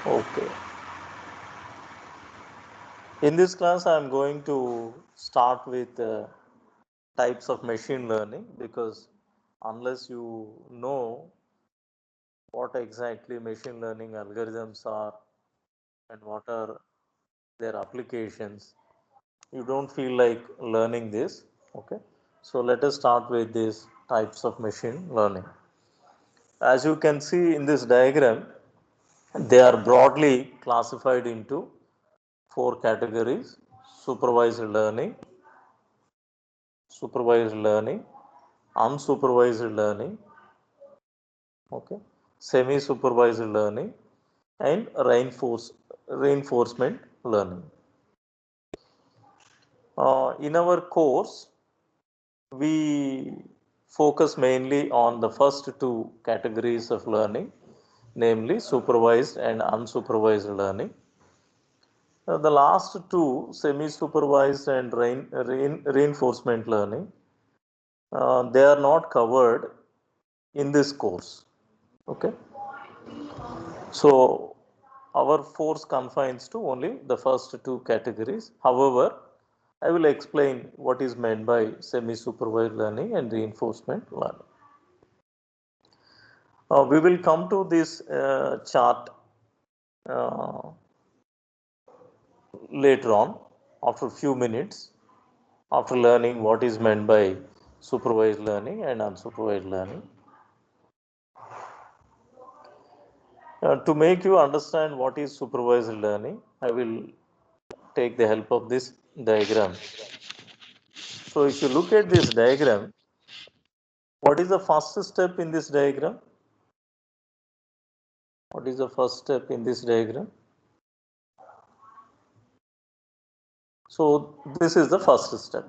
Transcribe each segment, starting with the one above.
Okay. In this class, I am going to start with types of machine learning, because unless you know what exactly machine learning algorithms are and what are their applications, you don't feel like learning this. Okay. So let us start with these types of machine learning. As you can see in this diagram, they are broadly classified into four categories: supervised learning, supervised learning, unsupervised learning, okay, semi-supervised learning, and reinforcement learning. In our course, we focus mainly on the first two categories of learning, namely supervised and unsupervised learning. The last two, semi-supervised and reinforcement learning, they are not covered in this course. Okay. So our force confines to only the first two categories. However, I will explain what is meant by semi-supervised learning and reinforcement learning. We will come to this chart uh, later on, after a few minutes, after learning what is meant by supervised learning and unsupervised learning. To make you understand what is supervised learning, I will take the help of this diagram. So if you look at this diagram, what is the first step in this diagram? What is the first step in this diagram? So this is the first step.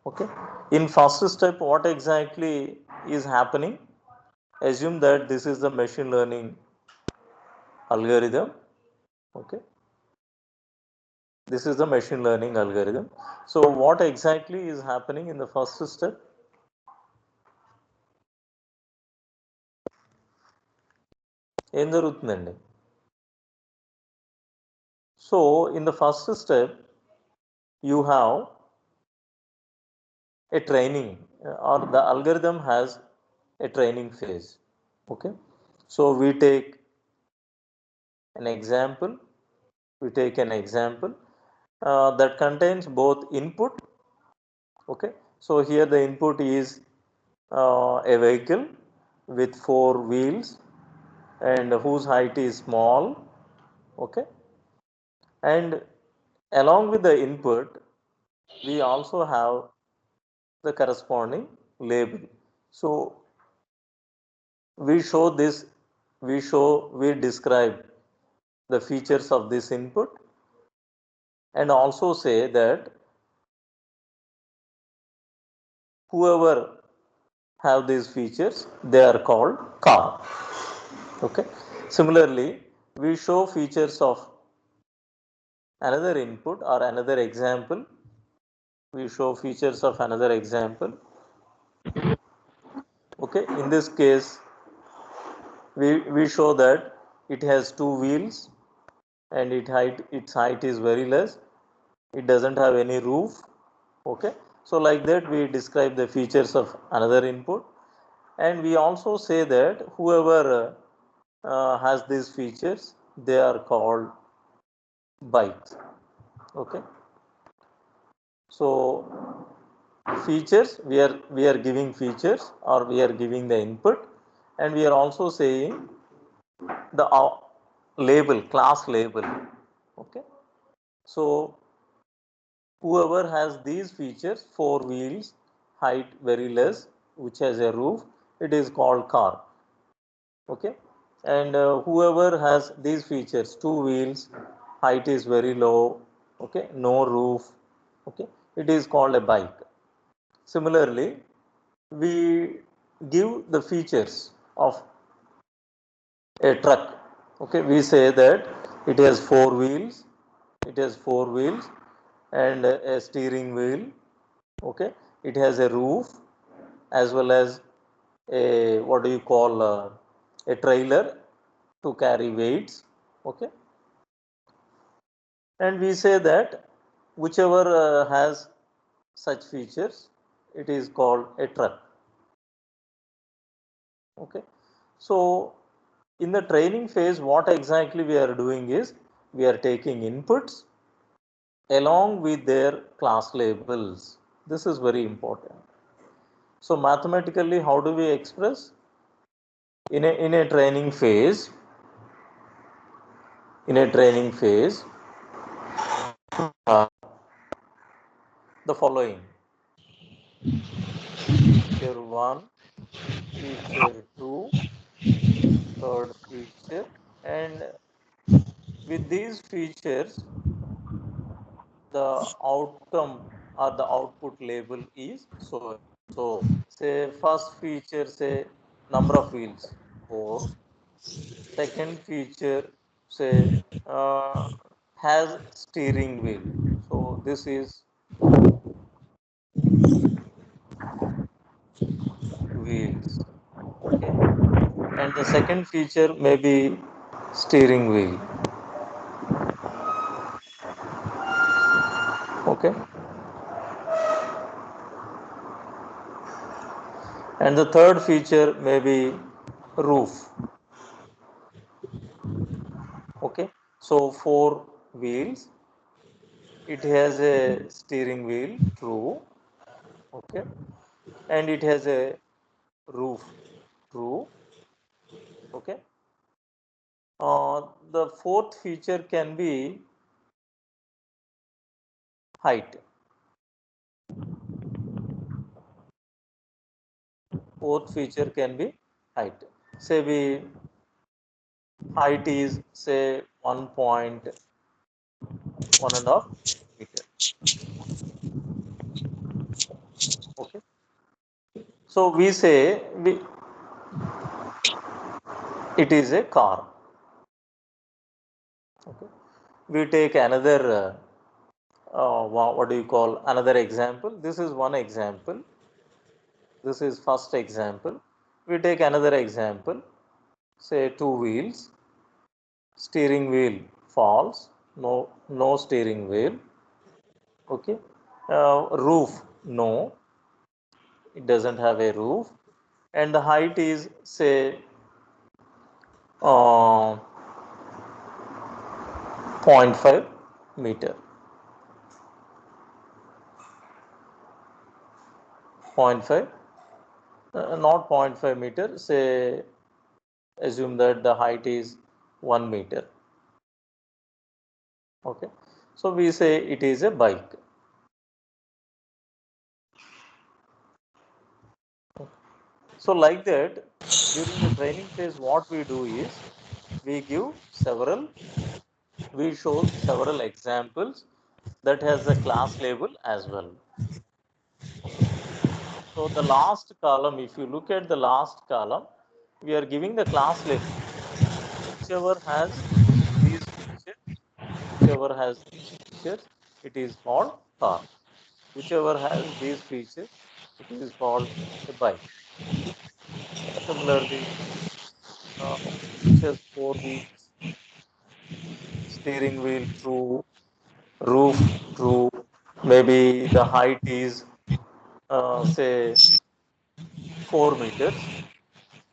Okay. In first step, what exactly is happening? Assume that this is the machine learning algorithm. Okay. This is the machine learning algorithm. So what exactly is happening in the first step? ఏం జరుగుతుందండి? So in the first step, you have a training, or the algorithm has a training phase. Okay. So we take an example. That contains both input. Okay. So here the input is a vehicle with four wheels and whose height is small. Okay. And along with the input, we also have the corresponding label. So we this, we describe the features of this input, and also say that whoever have these features, they are called car. Okay. Similarly, we show features of another input or another example. We show features of another example. Okay. In this case, we show that it has two wheels and its height is very less. It doesn't have any roof. Okay. So like that, we describe the features of another input, and we also say that whoever has these features, they are called bikes. Okay. So features, we are giving features, or we are giving the input, and we are also saying the label, class label. Okay. So whoever has these features, four wheels, height very less, which has a roof, it is called car. Okay. And whoever has these features, two wheels, height is very low, okay, no roof, okay, it is called a bike. Similarly, we give the features of a truck. Okay, we say that it has four wheels and a steering wheel. Okay, it has a roof, as well as a, what do you call, a trailer, to carry weights. Okay, and we say that whichever has such features, it is called a truck. Okay, so in the training phase, what exactly we are doing is we are taking inputs along with their class labels. This is very important. So mathematically, how do we express? In a training phase, uh, the following: feature 1, feature 2, third feature, and with these features, the outcome or the output label is so. So, say first feature, say number of wheels, 4. Second feature, say has steering wheel. So this is wheels. Okay, and the second feature may be steering wheel. Okay, and the third feature may be roof. Okay, so 4 wheels, it has a steering wheel, true. Okay, and it has a roof, true. Okay, the fourth feature can be height. Fourth feature can be height. Say we height is say 1.1 meter. Okay, so we say it is a car. Okay, we take another what do you call another example. This is one example. This is first example. We take another example. Say 2 wheels, steering wheel falls, no steering wheel. Okay, roof, no, it doesn't have a roof, and the height is say uh, 0.5 meter. 0.5, not 0.5 meter, say assume that the height is 1 meter. Okay, so we say it is a bike. So like that, during the training phase, what we do is we show several examples that has a class label as well. Okay. So the last column, if you look at the last column, we are giving the class label. Whichever has these features, whichever has these features, it is called car. Whichever has these features, it is called a bike. Similarly, which has 4 wheels, steering wheel true, roof true, maybe the height is say 4 meters,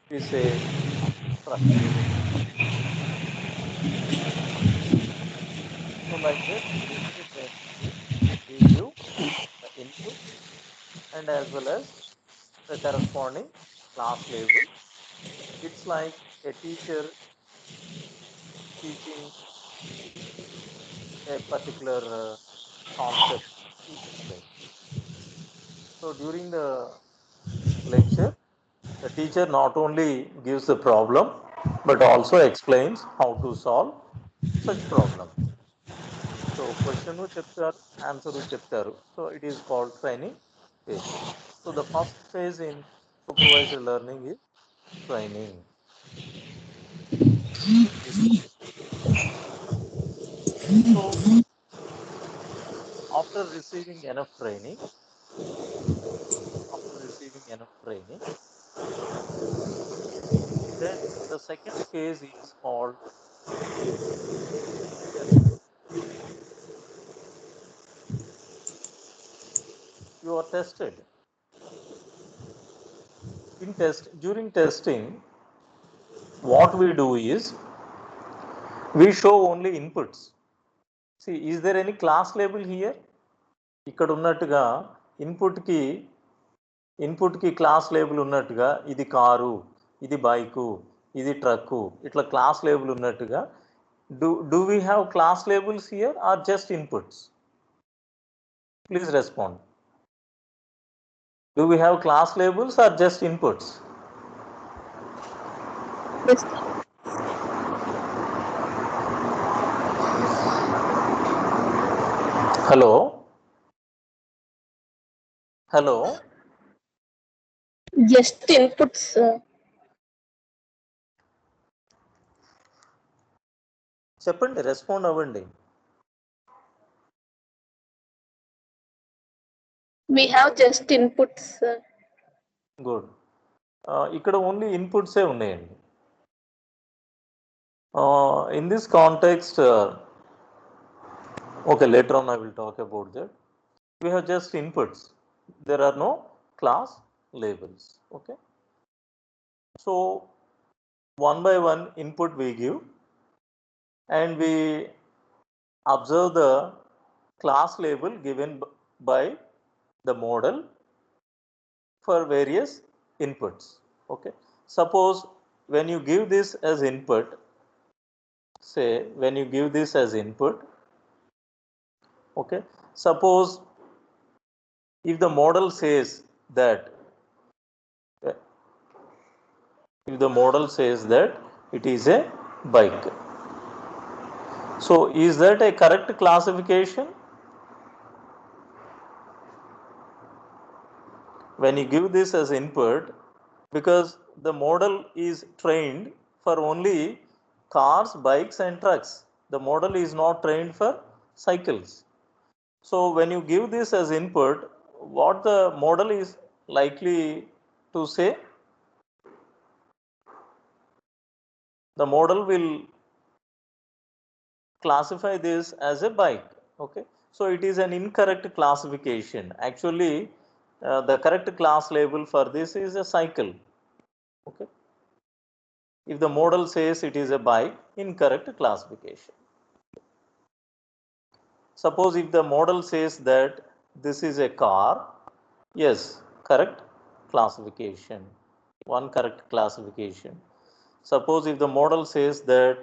we say truck. So like that, during the training phase, we give the input and as well as the corresponding class label. It's like a teacher teaching a particular concept to explain. So during the lecture, the teacher not only gives the problem but also explains how to solve such problem. So question చెప్తారు, answer చెప్తారు. So it is called training phase. So the first phase in supervised learning is training. So after receiving enough training, after receiving enough training, then the second case is called you are tested. During testing, what we do is we show only inputs. See, is there any class label here? ఇక్కడ ఉన్నట్టుగా ఇన్పుట్కి ఇన్పుట్కి class label ఉన్నట్టుగా ఇది car, ఇది bike, ఇది truck, ఇట్లా class label ఉన్నట్టుగా do we have class labels here or just inputs? Please respond. Do we have class labels or just inputs? Yes. Hello? Hello? Just inputs. చెప్పండి, respond అవ్వండి. We have just inputs. Good. ఇక్కడ only ఇన్పుట్సే ఉన్నాయండి. In this context, okay, later on I will talk about that. We have just inputs. There are no class labels. Okay. So one by one input we give and we observe the class label given by the model for various inputs. Okay. Suppose when you give this as input, say when you give this as input, okay, suppose if the model says that it is a bike, so is that a correct classification? When you give this as input, because the model is trained for only cars, bikes and trucks, the model is not trained for cycles. So when you give this as input, what the model is likely to say? The model will classify this as a bike. Okay, so it is an incorrect classification. Actually, the correct class label for this is a cycle. Okay, if the model says it is a bike, incorrect classification. Suppose if the model says that this is a car, yes, correct classification, one correct classification. Suppose if the model says that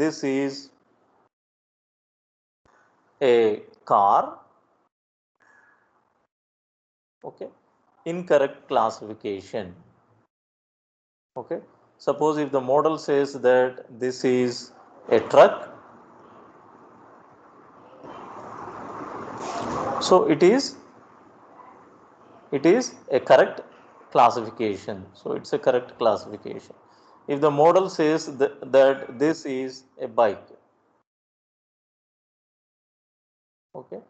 this is a car, okay, incorrect classification. Okay, suppose if the model says that this is a truck, so it is a correct classification. So it's a correct classification. If the model says that this is a bike, okay,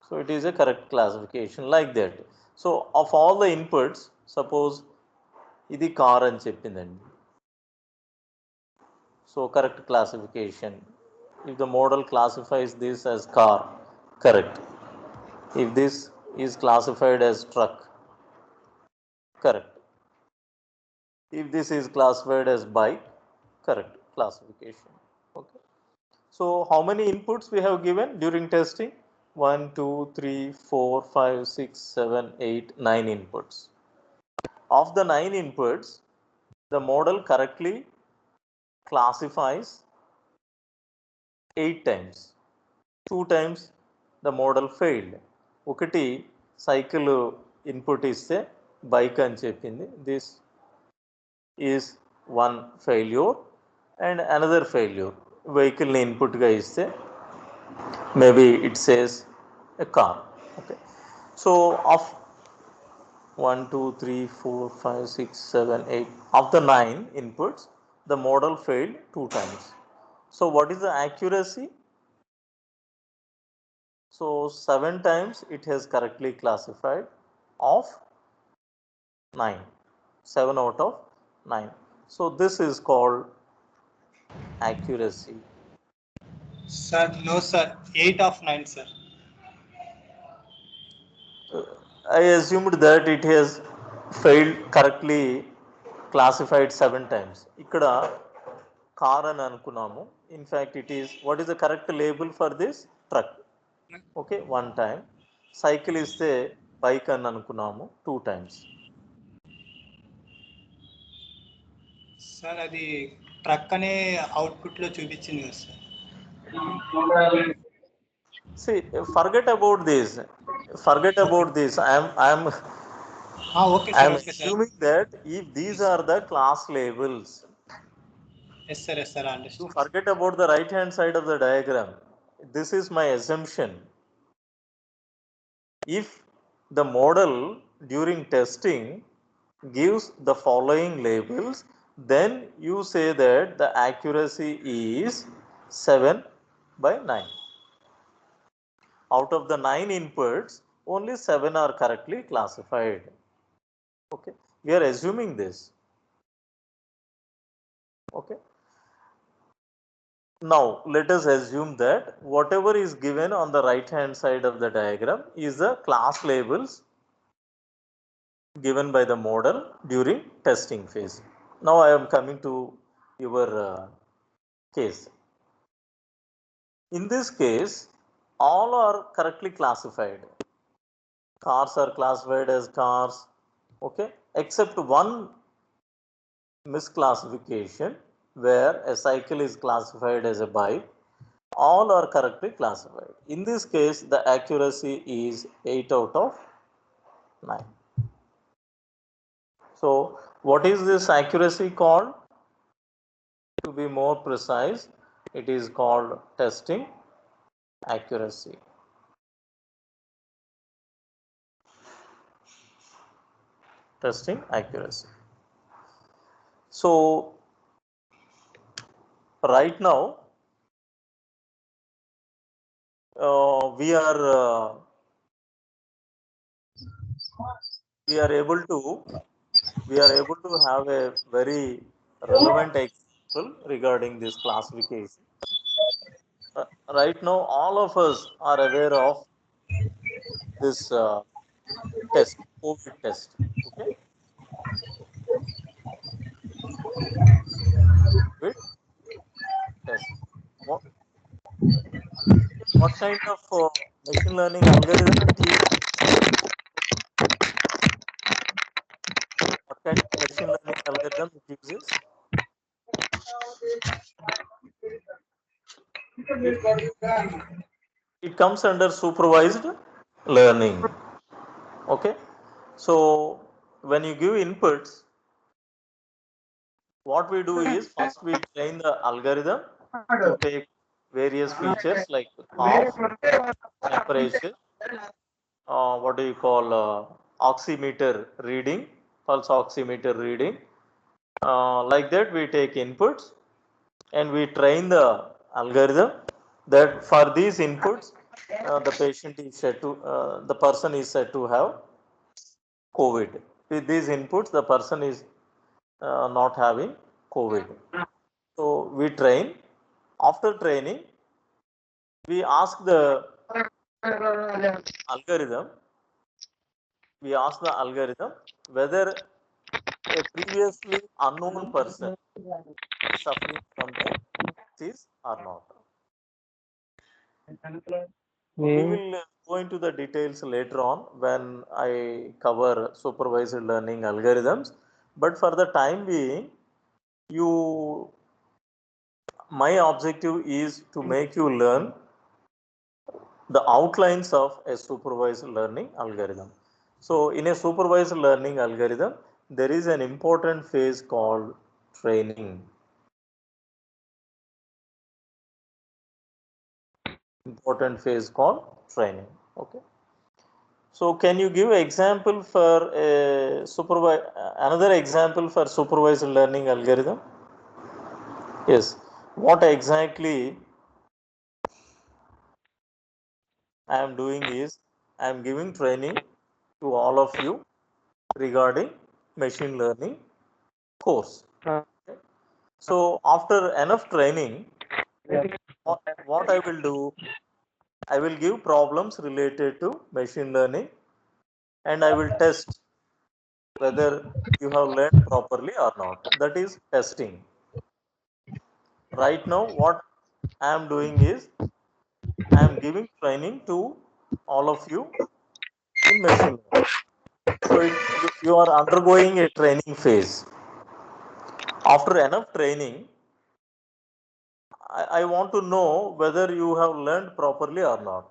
so it is a correct classification, like that. So of all the inputs, suppose ఇది car అని చెప్పిందండి, so correct classification. If the model classifies this as car, correct. If this is classified as truck, correct. If this is classified as bike, correct classification. Okay. So how many inputs we have given during testing? 1, 2, 3, 4, 5, 6, 7, 8, 9 inputs. Of the 9 inputs, the model correctly classifies 8 times. 2 times the model failed. ఒకటి cycle input ఇస్తే bike అని చెప్పింది. This is one failure and another failure. వెహికల్ని ఇన్పుట్గా ఇస్తే maybe it says a car. Okay. So of 1, 2, 3, 4, 5, 6, 7, 8 of the 9 inputs, the model failed 2 times. So what is the accuracy? So 7 times it has correctly classified of 9. 7 out of 9. So this is called accuracy. Sir, no sir. 8 of 9, sir. I assumed that it has failed correctly classified 7 times. Ikkada car అని అనుకున్నాము. In fact, it is, what is the correct label for this? Truck. Okay, 1 time. Cycle ఇస్తే bike అని అనుకున్నాము 2 times. Sir అది truck అనే అవుట్పుట్లో చూపించింది కదా sir. See, forget about this. Forget about this. Okay I sir, am okay sir. assuming that if these are the class labels, yes sir, yes sir, you understand. forget about the right hand side of the diagram. This is my assumption. If the model during testing gives the following labels, then you say that the accuracy is 7 by 9. Out of the 9 inputs, only 7 are correctly classified. Okay, we are assuming this. Okay, now let us assume that whatever is given on the right hand side of the diagram is the class labels given by the model during testing phase. Now I am coming to your case. In this case, all are correctly classified. Cars are classified as cars, okay, except one misclassification where a cycle is classified as a bike. All are correctly classified. In this case, the accuracy is 8 out of 9. So what is this accuracy called? To be more precise, it is called testing accuracy. Testing accuracy. So right now we are able to have a very relevant example regarding this classification. Right now, all of us are aware of this test, COVID test. Okay, COVID test. What, what kind of machine learning algorithm it uses? What kind of machine learning algorithm it uses? It comes under supervised learning. Okay, so when you give inputs, what we do is first we train the algorithm to take various features like cough, temperature, what do you call oximeter reading, pulse oximeter reading. Like that, we take inputs and we train the algorithm that for these inputs, the patient is said to, the person is said to have COVID. With these inputs, the person is not having COVID. So we train. After training, we ask the algorithm. We ask the algorithm whether a previously unknown person is suffering from the disease or not. We will go into the details later on when I cover supervised learning algorithms. But for the time being, you, my objective is to make you learn the outlines of a supervised learning algorithm. So in a supervised learning algorithm, there is an important phase called training. Important phase called training. Okay. So can you give example for a another example for supervised learning algorithm? Yes. What exactly I am doing is I am giving training to all of you regarding machine learning course. Okay. So after enough training, what I will do, I will give problems related to machine learning and I will test whether you have learned properly or not. That is testing. Right now, what I am doing is I am giving training to all of you in machine learning. So you are undergoing a training phase. After enough training, I want to know whether you have learned properly or not.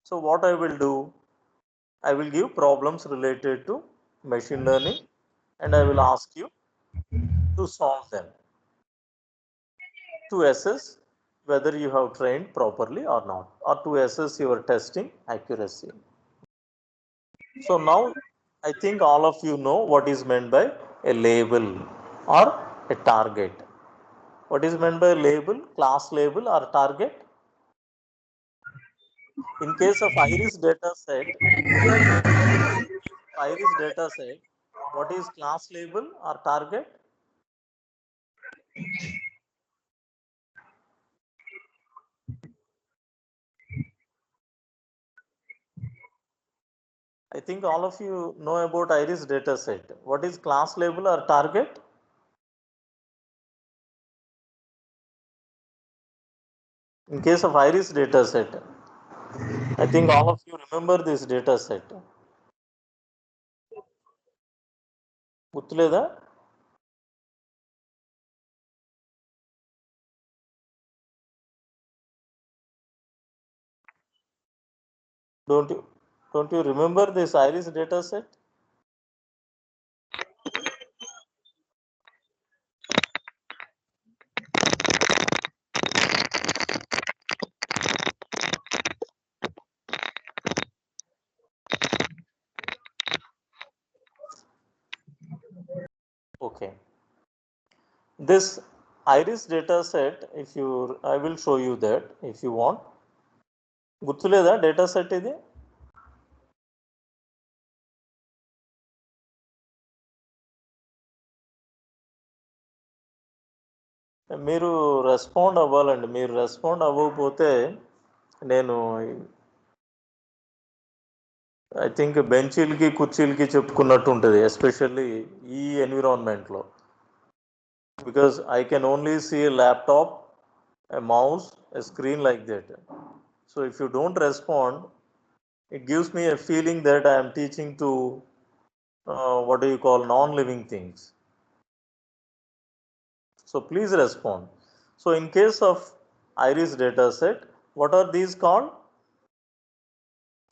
So what I will do, I will give problems related to machine learning and I will ask you to solve them to assess whether you have trained properly or not, or to assess your testing accuracy. So now I think all of you know what is meant by a label or a target. What is meant by label, class label or target? In case of iris data set, what is class label or target? I think all of you know about iris data set. What is class label or target? In case of iris data set, I think all of you remember this data set. గుర్తులేదా? Don't you remember this iris data set? Okay. This iris data set, if you, I will show you that if you want. గుర్తులేదా data set ఇది? మీరు respond అవ్వాలండి. మీరు respond అవ్వకపోతే నేను I think బెంచీలకి కుర్చీలకి చెప్పుకున్నట్టు ఉంటుంది, ఎస్పెషల్లీ ఈ ఎన్విరాన్మెంట్లో. Because I can only see a laptop, a mouse, a screen like that. So if you don't respond, it gives me a feeling that I am teaching to what do you call non-living things. So please respond. So in case of iris data set, what are these called?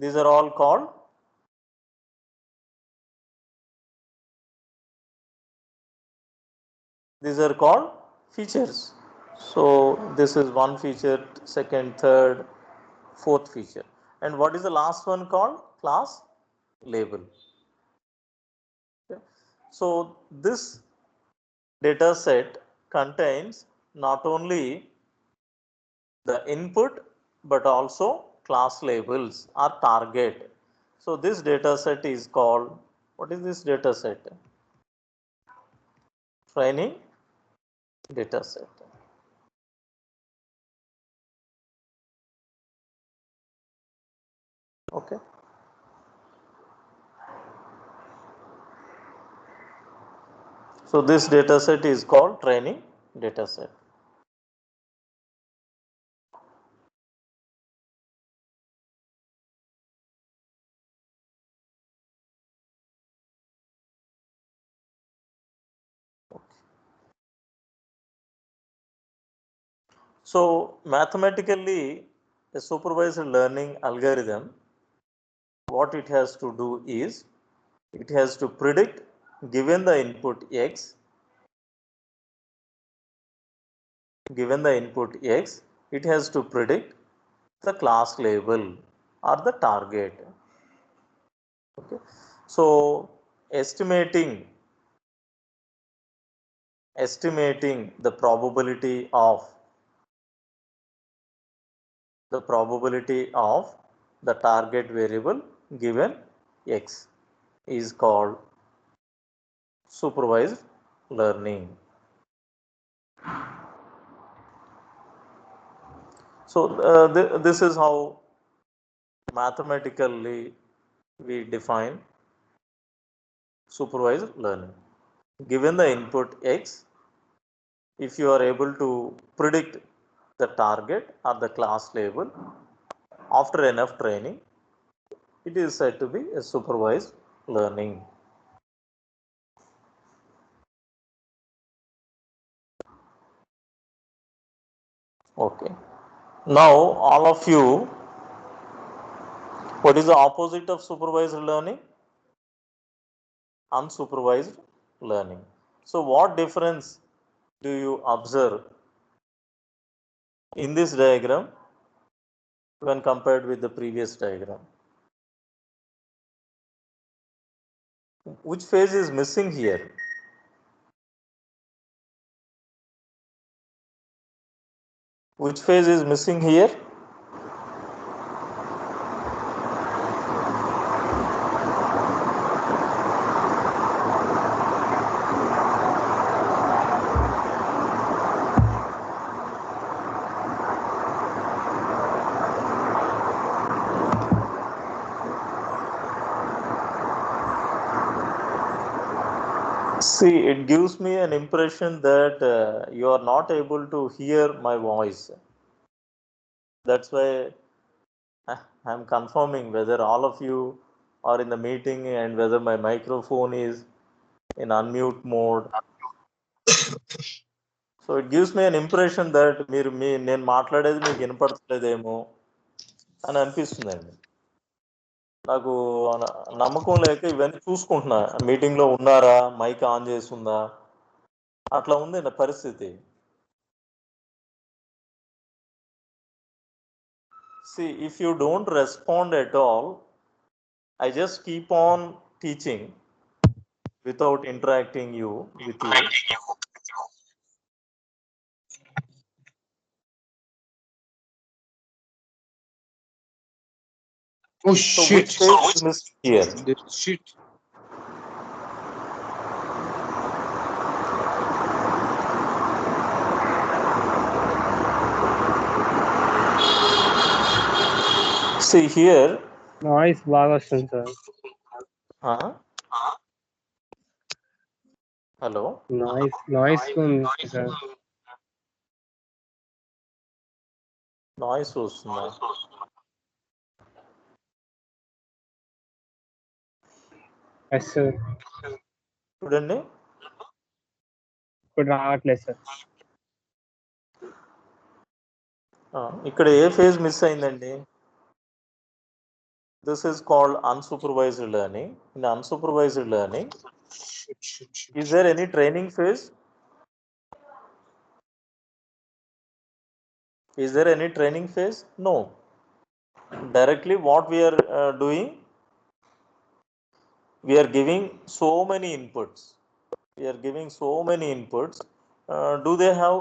These are all called features. So this is one feature, second, third, fourth feature. And what is the last one called? Class label. Okay. So this data set contains not only the input but also class labels or target. So this data set is called, what is this data set? Training data set. Okay. So this data set is called training data set. So mathematically, a supervised learning algorithm, what it has to do is, it has to predict, given the input x, it has to predict the class label or the target. Okay. So estimating the probability of the target variable given x is called supervised learning. So this is how mathematically we define supervised learning. Given the input x, if you are able to predict the target or the class label after enough training, it is said to be a supervised learning. Okay. Now, all of you, what is the opposite of supervised learning? Unsupervised learning. So, what difference do you observe in this diagram when compared with the previous diagram? Which phase is missing here? Which phase is missing here? See, it gives me an impression that you are not able to hear my voice. That's why I'm confirming whether all of you are in the meeting and whether my microphone is in unmute mode. So it gives me an impression that మీరు నేను మాట్లాడేది మీకు వినపడలేదేమో అని అనిపిస్తుందండి. నాకు నమ్మకం లేక ఇవన్నీ చూసుకుంటున్నా, మీటింగ్లో ఉన్నారా, మైక్ ఆన్ చేసి ఉందా, అట్లా ఉంది నా పరిస్థితి. See, if you don't respond at all, I just keep on teaching without interacting with you. Oh So shit! which phase is missing here? Shit! See here. Noise బాగా వస్తుంది సార్. హలో, నాయిస్ ఉంది sir. Noise వస్తుందా? Yes sir. చూడండి, ఇప్పుడు రావట్లేదు sir. ఇక్కడ ఏ phase miss అయిందండి? This is called unsupervised learning. In unsupervised learning, is there any training phase? Is there any training phase? No. Directly what we are doing, we are giving so many inputs. Do they have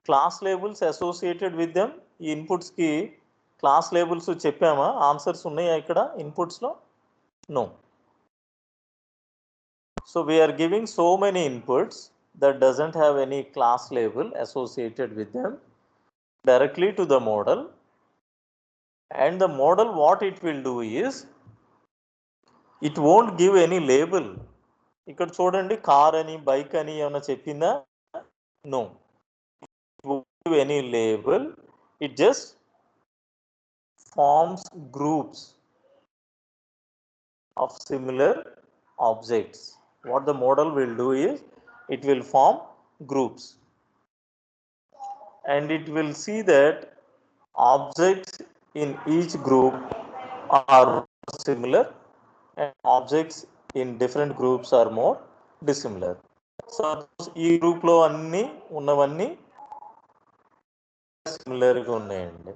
class labels associated with them? ఈ inputs కి class labels చెప్పామా? Answers ఉన్నాయా ఇక్కడ inputs లో? No. So we are giving so many inputs that doesn't have any class label associated with them directly to the model, and the model what it will do is it won't give any label. ఇక్కడ చూడండి, car అని bike అని ఏమైనా చెప్పిందా? No. It won't give any label. It just forms groups of similar objects. What the model will do is it will form groups, and it will see that objects in each group are similar and objects in different groups are more dissimilar. So ఈ group లో అన్ని ఉన్నవన్నీ similar గా ఉన్నాయండి.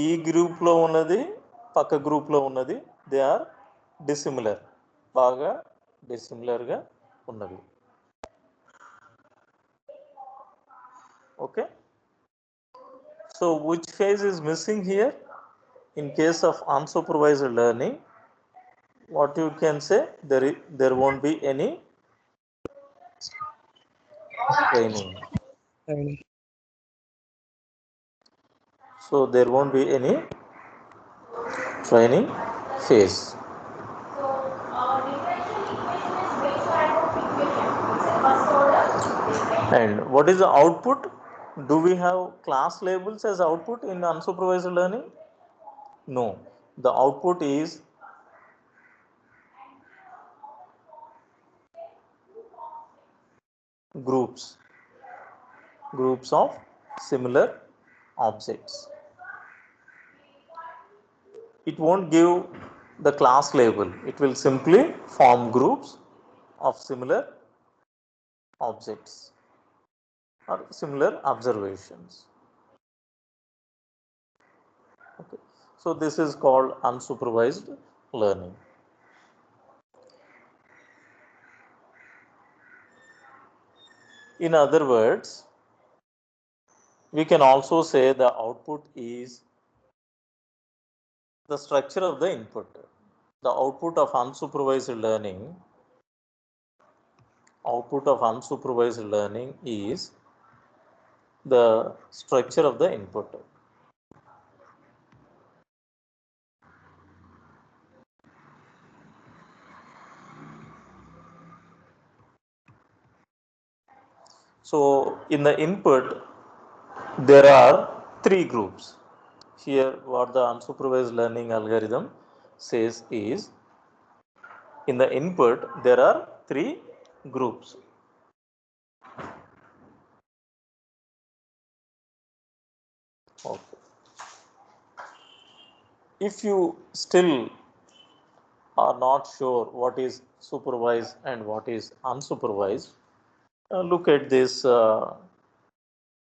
ఈ group లో ఉన్నది పక్క గ్రూప్ లో ఉన్నది దే ఆర్ డిసిమిలర్, బాగా డిసిమిలర్ గా ఉన్నవి. Okay, so which phase is missing here? In case of unsupervised learning, what you can say, there won't be any training. So there won't be any training phase. And what is the output? Do we have class labels as output in unsupervised learning? No. The output is groups of similar objects. It won't give the class label. It will simply form groups of similar objects or similar observations. Okay. So this is called unsupervised learning. In other words, we can also say the output is the structure of the input. The output of unsupervised learning is the structure of the input. So in the input, there are three groups. Here, what the unsupervised learning algorithm says is, in the input, there are three groups. Okay. If you still are not sure what is supervised and what is unsupervised, look at this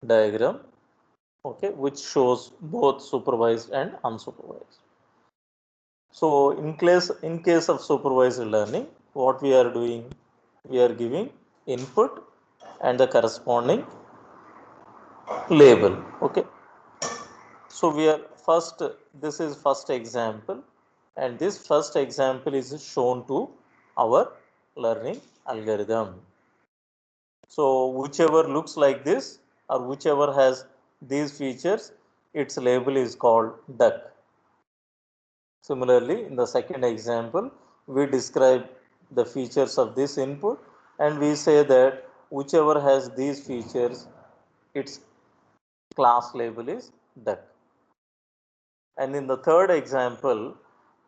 diagram, okay, which shows both supervised and unsupervised. So in case of supervised learning, what we are doing, we are giving input and the corresponding label. Okay. So we are this is first example, and this first example is shown to our learning algorithm. So whichever looks like this or whichever has these features, its label is called duck. Similarly, in the second example, we describe the features of this input and we say that whichever has these features, its class label is duck. And in the third example,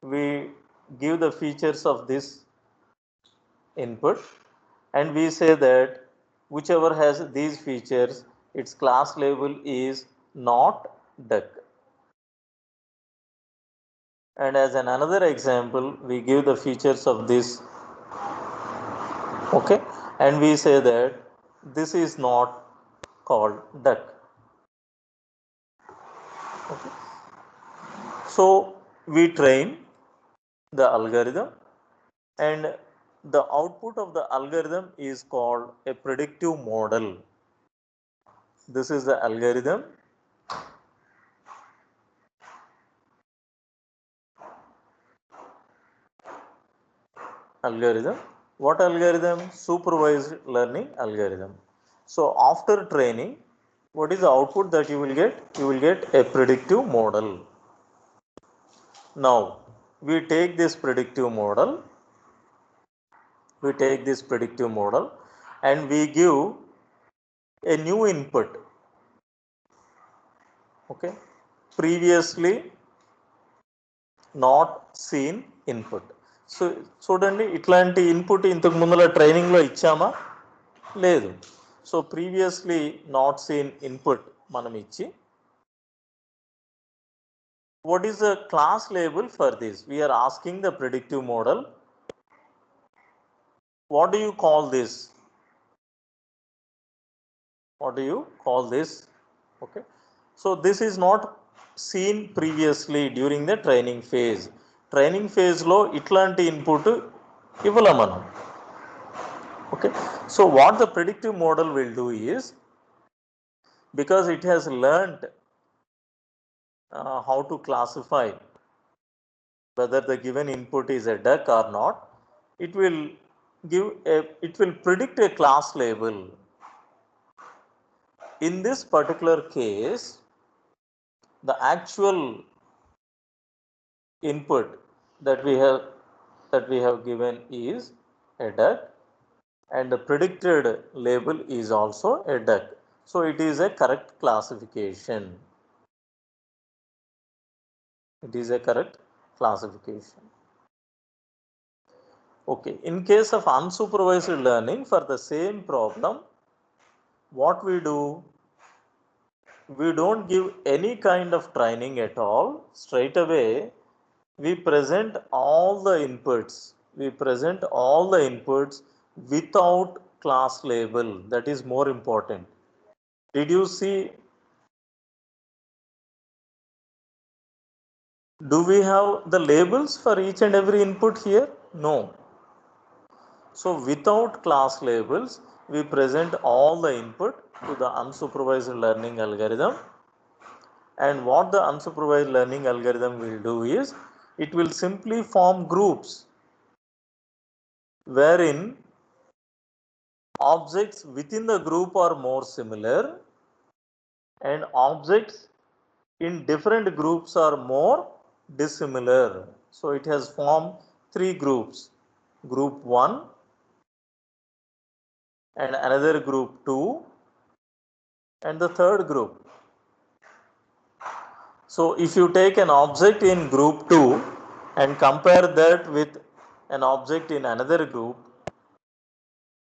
we give the features of this input and we say that whichever has these features, its class label is not duck. And as another example, we give the features of this, okay, and we say that this is not called duck. Okay. So we train the algorithm and the output of the algorithm is called a predictive model. This is the algorithm. What algorithm? Supervised learning algorithm. So after training, what is the output that you will get? You will get a predictive model. Now we take this predictive model and we give a new input, okay, previously not seen input. So చూడండి, ఇట్లాంటి input ఇంతకు ముందర ట్రైనింగ్లో ఇచ్చామా? లేదు. So previously not seen input మనం ఇచ్చి, what is the class label for this? We are asking the predictive model, what do you call this? Okay. So this is not seen previously during the training phase. Training phase లో ఇట్లాంటి input ఇవ్వలే మనం. Okay. So what the predictive model will do is, because it has learned how to classify whether the given input is a duck or not, it will predict a class label. In this particular case, the actual input that we have given is a duck, and the predicted label is also a duck. So it is a correct classification. It is a correct classification. Okay, in case of unsupervised learning, for the same problem, what we do, we don't give any kind of training at all. Straight away, we present all the inputs. We present all the inputs without class label. That is more important. Did you see? Do we have the labels for each and every input here? No. So without class labels, we present all the input to the unsupervised learning algorithm. And what the unsupervised learning algorithm will do is, it will simply form groups wherein objects within the group are more similar and objects in different groups are more dissimilar. So it has formed three groups, group 1 and another group 2 and the third group. So if you take an object in group 2 and compare that with an object in another group,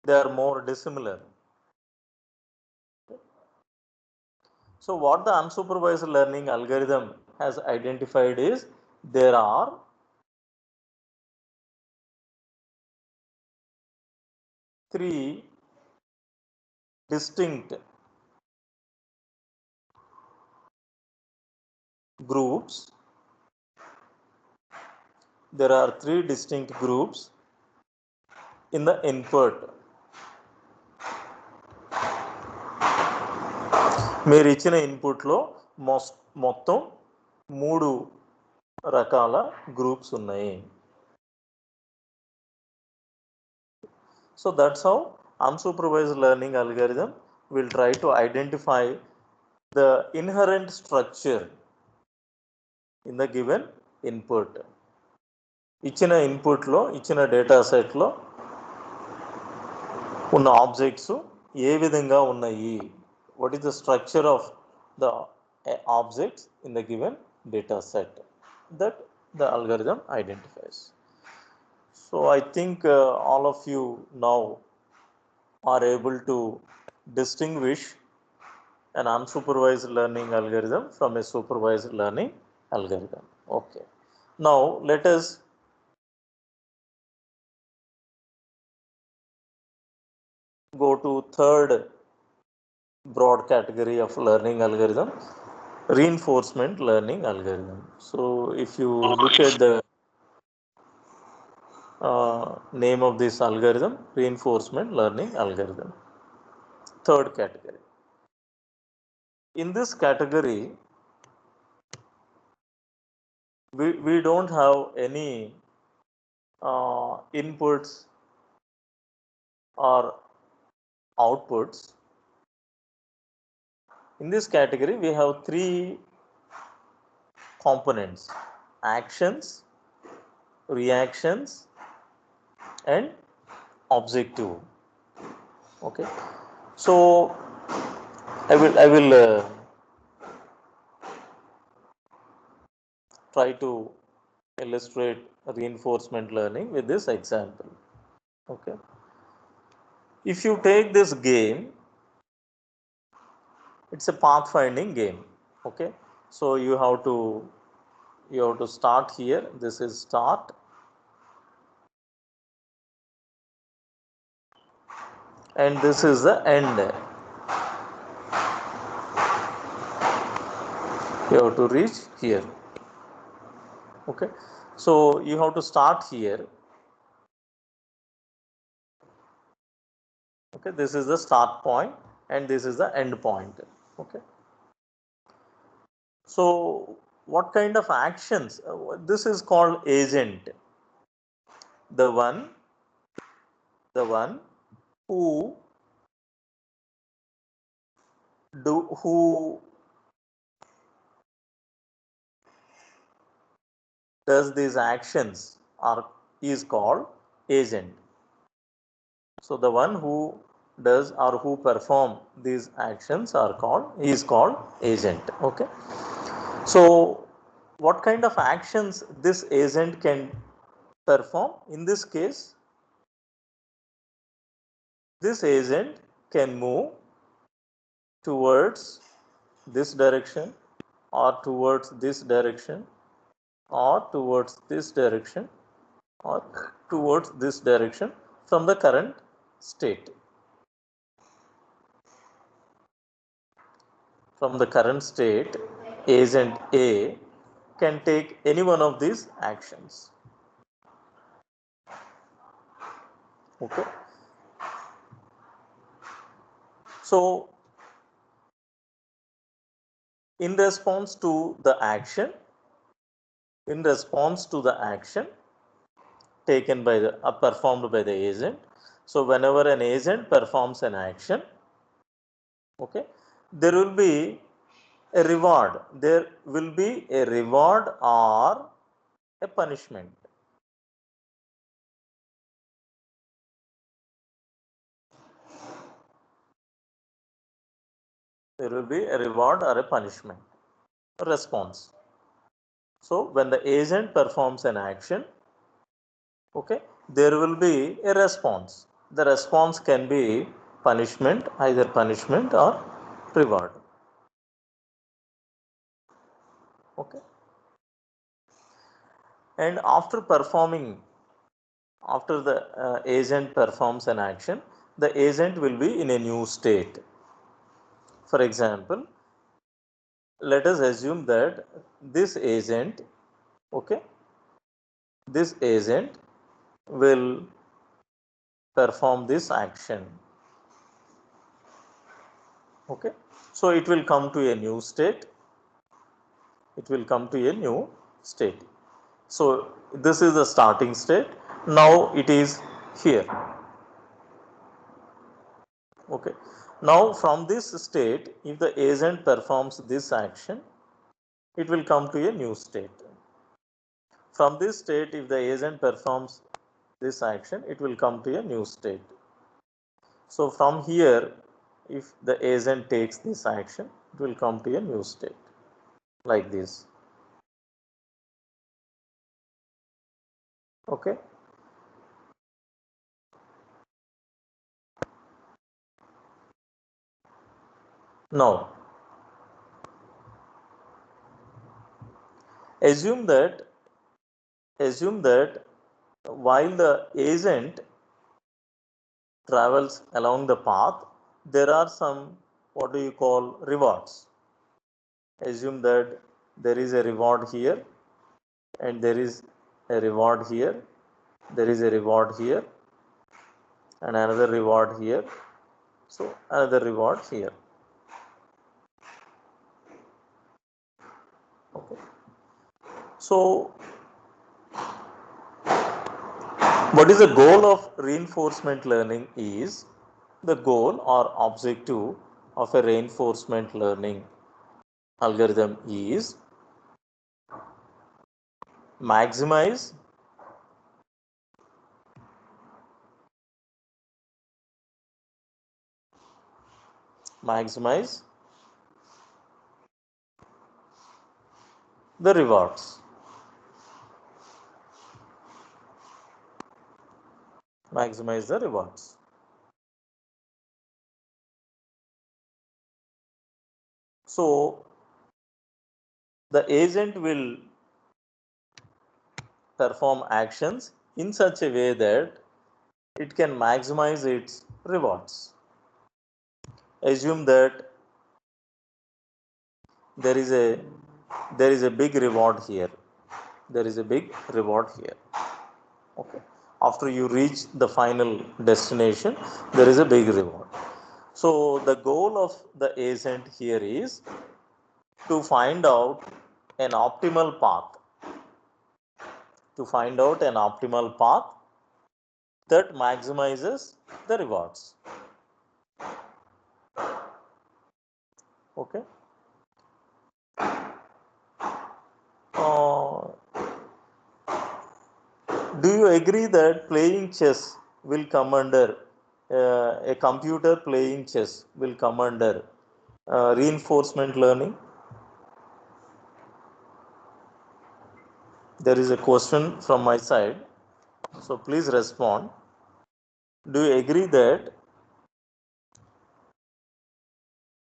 they are more dissimilar. So what the unsupervised learning algorithm has identified is, there are three distinct groups. There are three distinct groups in the input. మీరు ఇచ్చిన ఇన్పుట్లో మొత్తం 3 రకాల groups ఉన్నాయి. So that's how unsupervised learning algorithm will try to identify the inherent structure in the given input. ఇచ్చిన ఇన్పుట్లో, ఇచ్చిన data సెట్లో ఉన్న ఆబ్జెక్ట్స్ ఏ విధంగా ఉన్నాయి, what is the structure of the objects in the given data set, that the algorithm identifies. So I think all of you now are able to distinguish an unsupervised learning algorithm from a supervised learning algorithm. Okay. Now let us go to third broad category of learning algorithm, reinforcement learning algorithm. So if you look at the name of this algorithm, reinforcement learning algorithm, third category. In this category, we don't have any inputs or outputs. In this category, we have three components: actions, reactions, and objective. Okay, so I will try to illustrate reinforcement learning with this example. Okay, if you take this game, it's a pathfinding game. Okay, so you have to start here. This is start, and this is the end. You have to reach here. Okay, so you have to start here. Okay, this is the start point and this is the end point. Okay, so what kind of actions? This is called agent. The one who who does these actions are is called agent. So the one who does or who perform these actions is called agent. Okay. So what kind of actions this agent can perform? In this case, this agent can move towards this direction or towards this direction or towards this direction or towards this direction from the current state. From the current state, agent A can take any one of these actions. Okay. So in response to the action taken by the performed by the agent, so whenever an agent performs an action, okay, there will be a reward. There will be a reward or a punishment. There will be a reward or a punishment. Response. So when the agent performs an action, okay, there will be a response. The response can be punishment, either punishment or reward. Okay. And after the agent performs an action, the agent will be in a new state. For example, let us assume that this agent, okay, this agent will perform this action. Okay, so it will come to a new state. So this is the starting state. Now it is here. Okay. Now from this state, if the agent performs this action, it will come to a new state. From this state, if the agent performs this action, it will come to a new state. So from here, if the agent takes this action, it will come to a new state, like this. Okay. Now, assume that while the agent travels along the path, there are some, what do you call, rewards. Assume that there is a reward here, and there is a reward here, there is a reward here, and another reward here, so another reward here. Okay. So what is the goal of reinforcement learning? Is the goal or objective of a reinforcement learning algorithm is maximize the rewards. Maximize the rewards. So the agent will perform actions in such a way that it can maximize its rewards. Assume that there is a big reward here. There is a big reward here. Okay. After you reach the final destination, there is a big reward. So the goal of the agent here is to find out an optimal path. To find out an optimal path that maximizes the rewards. Okay. Uh, do you agree that playing chess will come under a computer playing chess will come under reinforcement learning? There is a question from my side, so please respond. Do you agree that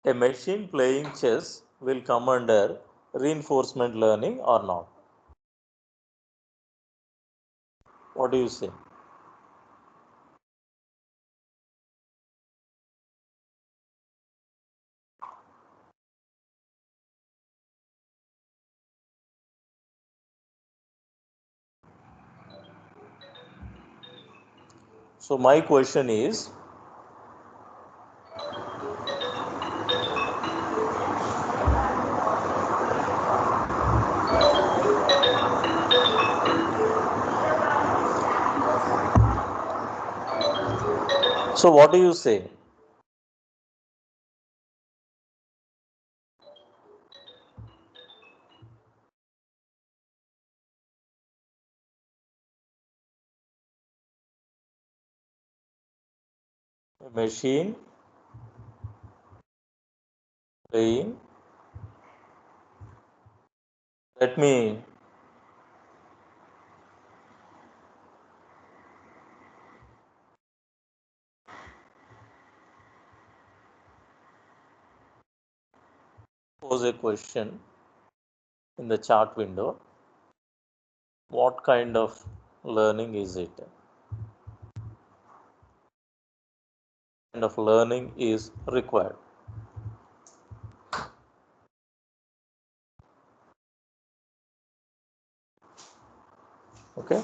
a machine playing chess will come under reinforcement learning or not? What do you say? So my question is, so what do you say? A machine playing. Let me pose a question in the chat window. What kind of learning is it? What kind of learning is required? Okay.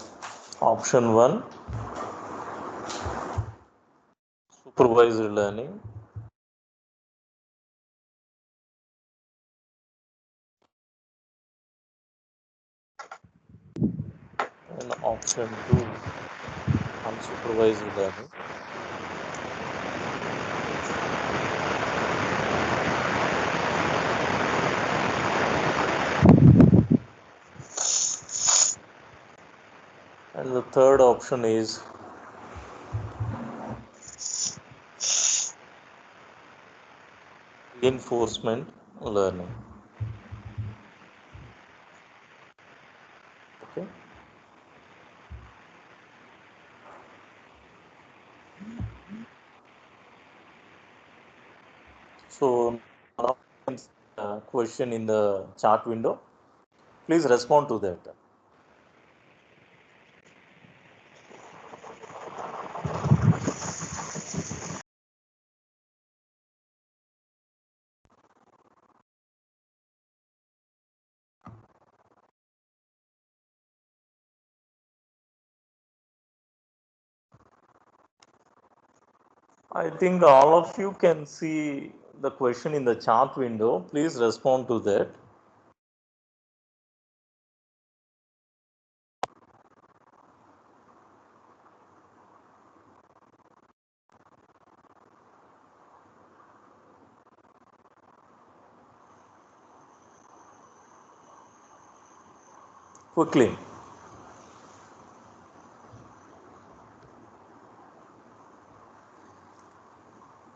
Option 1, supervised learning. And option 2, unsupervised learning. And the third option is reinforcement learning. Okay. So now question in the chat window. Please respond to that I think all of you can see the question in the chat window. Please respond to that. Quickly.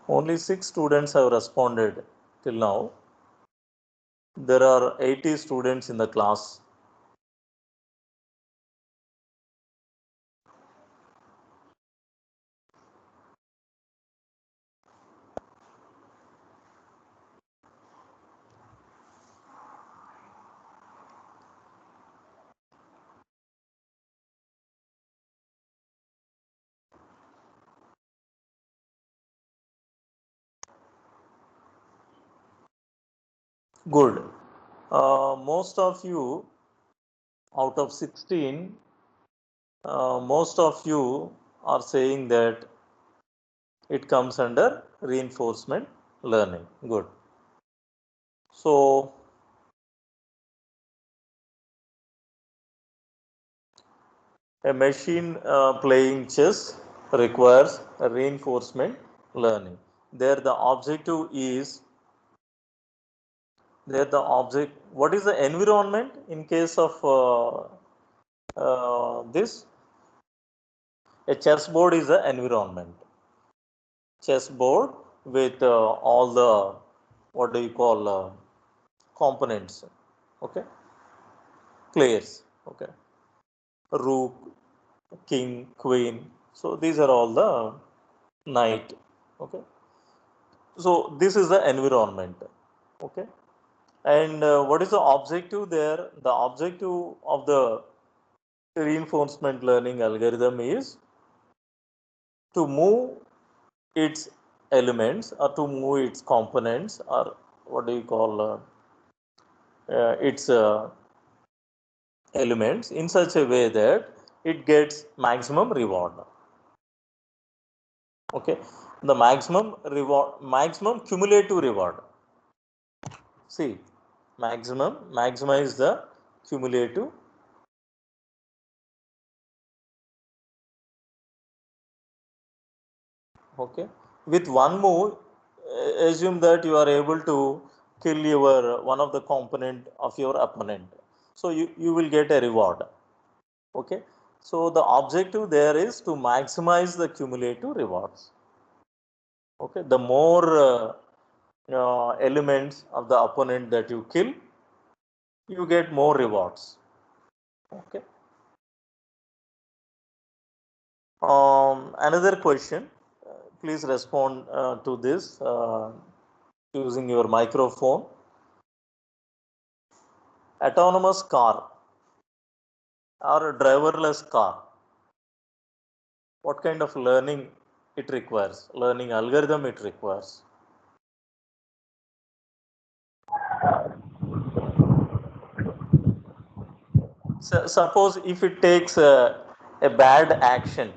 Only 6 students have responded till now. There are 80 students in the class. Good. Most of you, out of 16, most of you are saying that it comes under reinforcement learning. Good. So A machine playing chess requires a reinforcement learning. There the objective is what is the environment in case of this? A chessboard is the environment. Chessboard with all the, what do you call, components, okay, players, okay, rook, king, queen, so these are all the knight, okay. So this is the environment, okay. And what is the objective there? The objective of the reinforcement learning algorithm is to move its elements or to move its components, or what do you call, its elements in such a way that it gets maximum reward, okay. The maximum cumulative reward. See, maximize the cumulative, okay. With one move, assume that you are able to kill your one of the component of your opponent, so you will get a reward, okay. So the objective there is to maximize the cumulative rewards, okay. The more elements of the opponent that you kill, you get more rewards, okay. Another question, please respond to this using your microphone. Autonomous car or a driverless car, what kind of learning it requires, learning algorithm it requires? So, suppose if it takes a bad action,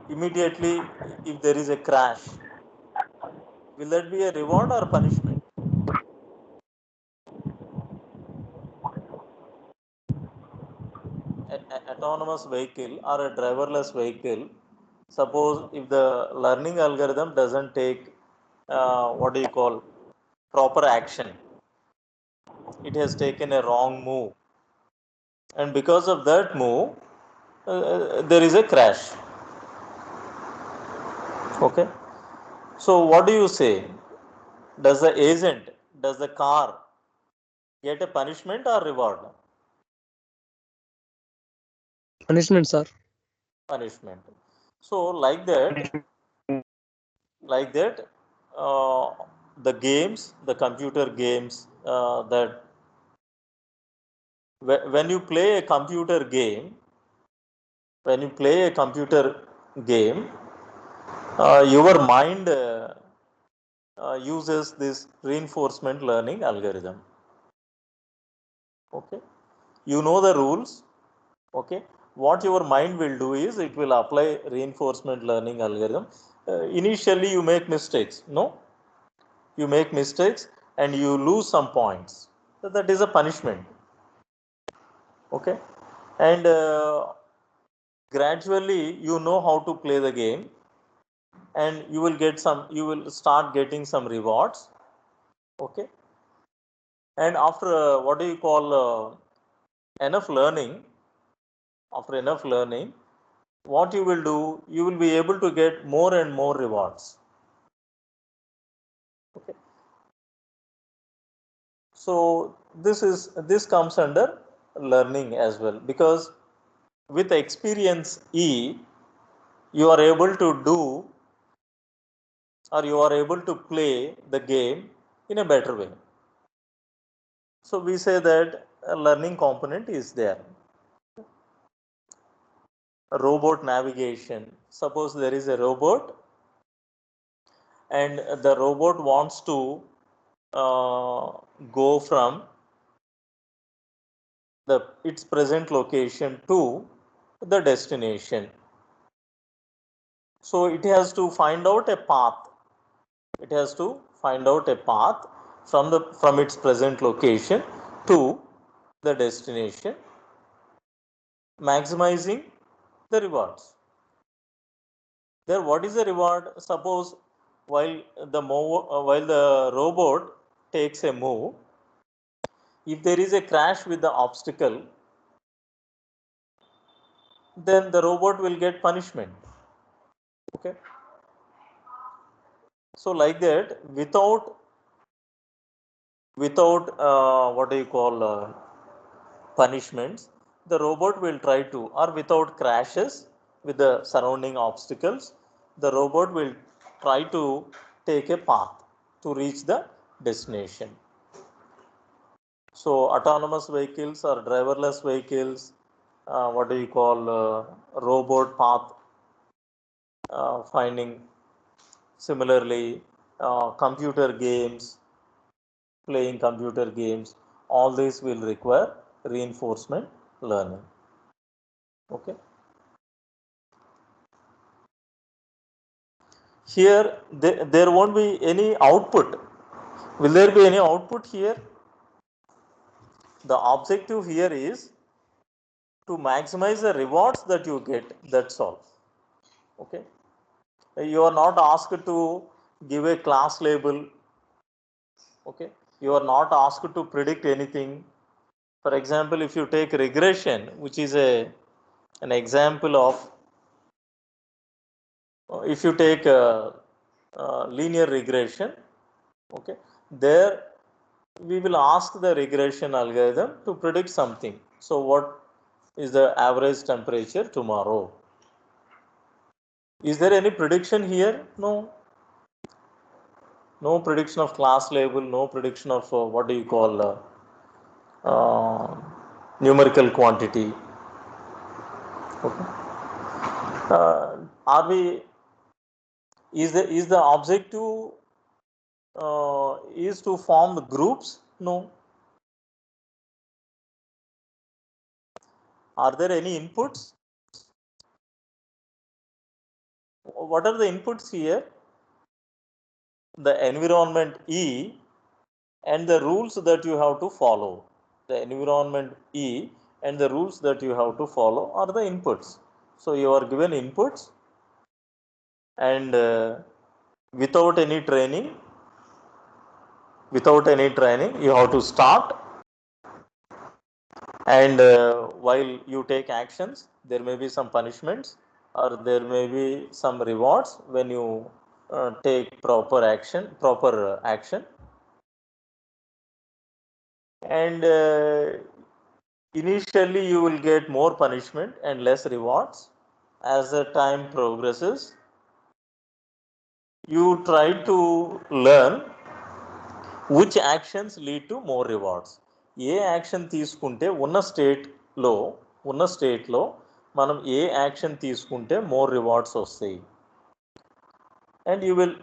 immediately if there is a crash, will that be a reward or punishment? Autonomous vehicle or a driverless vehicle, suppose if the learning algorithm doesn't take what do you call, proper action, it has taken a wrong move, and because of that move there is a crash, okay. So what do you say? Does the agent, does the car get a punishment or reward? Punishment, sir. Punishment. So like that uh, the games, the computer games, that when you play a computer game, when you play a computer game, your mind uses this reinforcement learning algorithm, okay. You know the rules, okay. What your mind will do is it will apply reinforcement learning algorithm. Initially you make mistakes, no, you make mistakes and you lose some points, so that is a punishment, okay. And gradually you know how to play the game, and you will start getting some rewards, okay. And after what do you call, enough learning, after enough learning, what you will do, you will be able to get more and more rewards, okay. So this comes under learning as well, because with experience E, you are able to do, or you are able to play the game in a better way. So we say that a learning component is there. Robot navigation, suppose there is a robot and the robot wants to uh, go from its present location to the destination. So it has to find out a path. It has to find out a path from its present location to the destination, maximizing the rewards. There, what is the reward? Suppose while the robot takes a move, if there is a crash with the obstacle, then the robot will get punishment. Okay. So like that, without what do you call punishments, the robot will try to, or without crashes with the surrounding obstacles, the robot will try to take a path to reach the destination. So autonomous vehicles or driverless vehicles, what do you call robot path finding. Similarly, computer games, playing computer games, all these will require reinforcement learning. Okay. Here, there won't be any output. Will there be any output here? The objective here is to maximize the rewards that you get. That's all. Okay. You are not asked to give a class label. Okay. You are not asked to predict anything. For example, if you take regression, which is an example of, if you take linear regression, okay, there we will ask the regression algorithm to predict something. So what is the average temperature tomorrow? Is there any prediction here? No. No prediction of class label, no prediction of what do you call uh, numerical quantity. Okay. Are we? Is the objective is to form the groups? No. Are there any inputs? What are the inputs here? The environment E and the rules that you have to follow. The environment E and the rules that you have to follow are the inputs. So you are given inputs, and without any training, you have to start, and while you take actions, there may be some punishments or there may be some rewards when you take proper action, and initially you will get more punishment and less rewards. As the time progresses, you try to learn which actions lead to more rewards. A action తీసుకుంటే ఉన్న స్టేట్లో మనం ఏ action తీసుకుంటే more rewards వస్తాయి, and you will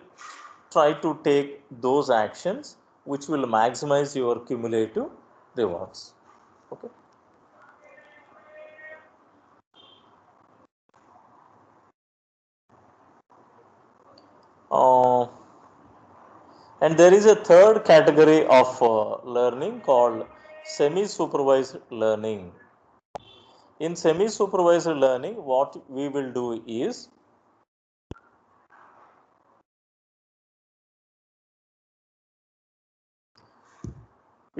try to take those actions which will maximize your cumulative rewards. Okay. And there is a third category of learning called semi-supervised learning. In semi-supervised learning, what we will do is,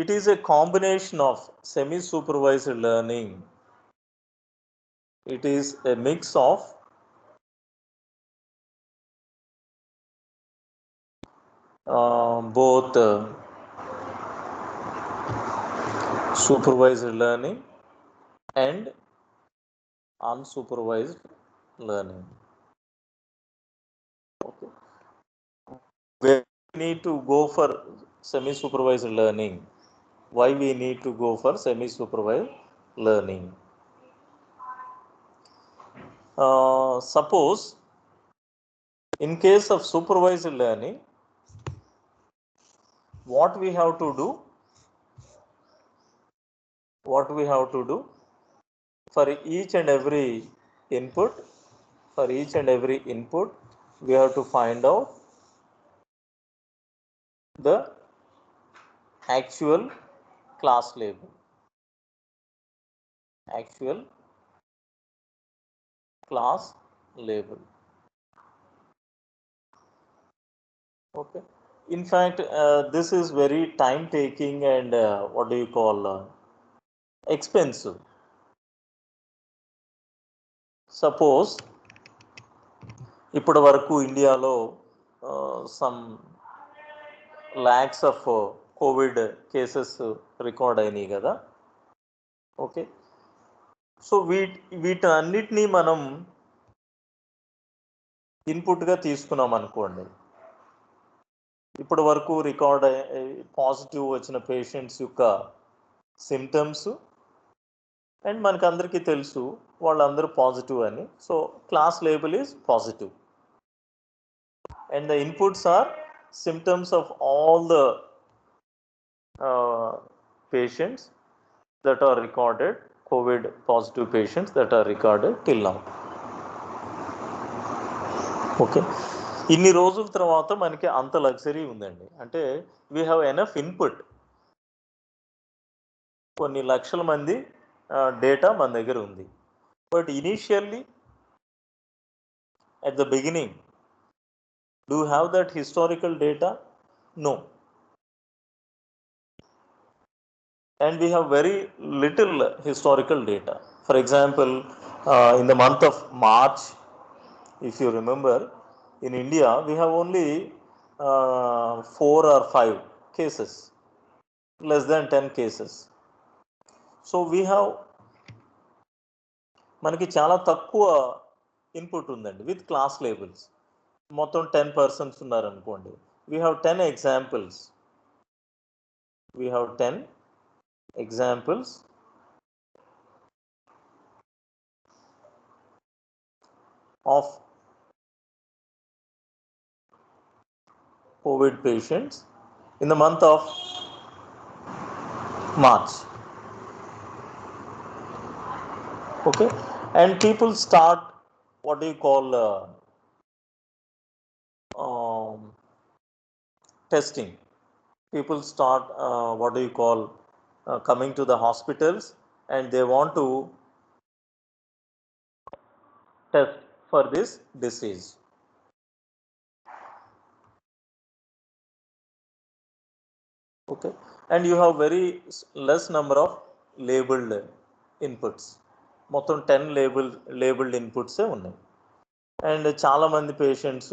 it is a combination of semi-supervised learning. It is a mix of both supervised learning and unsupervised learning. Okay. Where we need to go for semi-supervised learning? Why we need to go for semi-supervised learning? Suppose in case of supervised learning, what we have to do? For each and every input, we have to find out the actual class label. actual class label. Okay. In fact, this is very time taking and what do you call expensive. Suppose ఇప్పటి వరకు ఇండియాలో some lakhs of Covid cases record అయినాయి కదా. Okay. So వీటన్నిటినీ మనం ఇన్పుట్గా తీసుకున్నాం అనుకోండి. ఇప్పటి వరకు రికార్డ్ పాజిటివ్ వచ్చిన పేషెంట్స్ యొక్క సిమ్టమ్స్ అండ్ మనకు అందరికీ తెలుసు వాళ్ళందరూ పాజిటివ్ అని. So class label is positive and the inputs are symptoms of all the patients that are recorded, COVID positive patients that are recorded till now. Okay. ఇన్ని రోజుల తర్వాత మనకి అంత లగ్జరీ ఉందండి. అంటే వీ హ్యావ్ ఎనఫ్ ఇన్పుట్. కొన్ని లక్షల మంది డేటా మన దగ్గర ఉంది. But initially at the beginning, do you have that historical data? No. And we have very little historical data. For example, in the month of March, if you remember, in India, we have only 4 or 5 cases, less than 10 cases. So we have మనకి చాలా తక్కువ input ఉందండి with class labels. మొత్తం 10 persons ఉన్నారనుకోండి. We have 10 examples. We have 10 examples of COVID patients in the month of March. Okay, and people start what do you call testing. People start what do you call coming to the hospitals and they want to test for this disease. Okay, and you have very less number of labeled inputs. మొత్తం 10 labelled ఇన్పుట్సే ఉన్నాయి. And చాలామంది patients,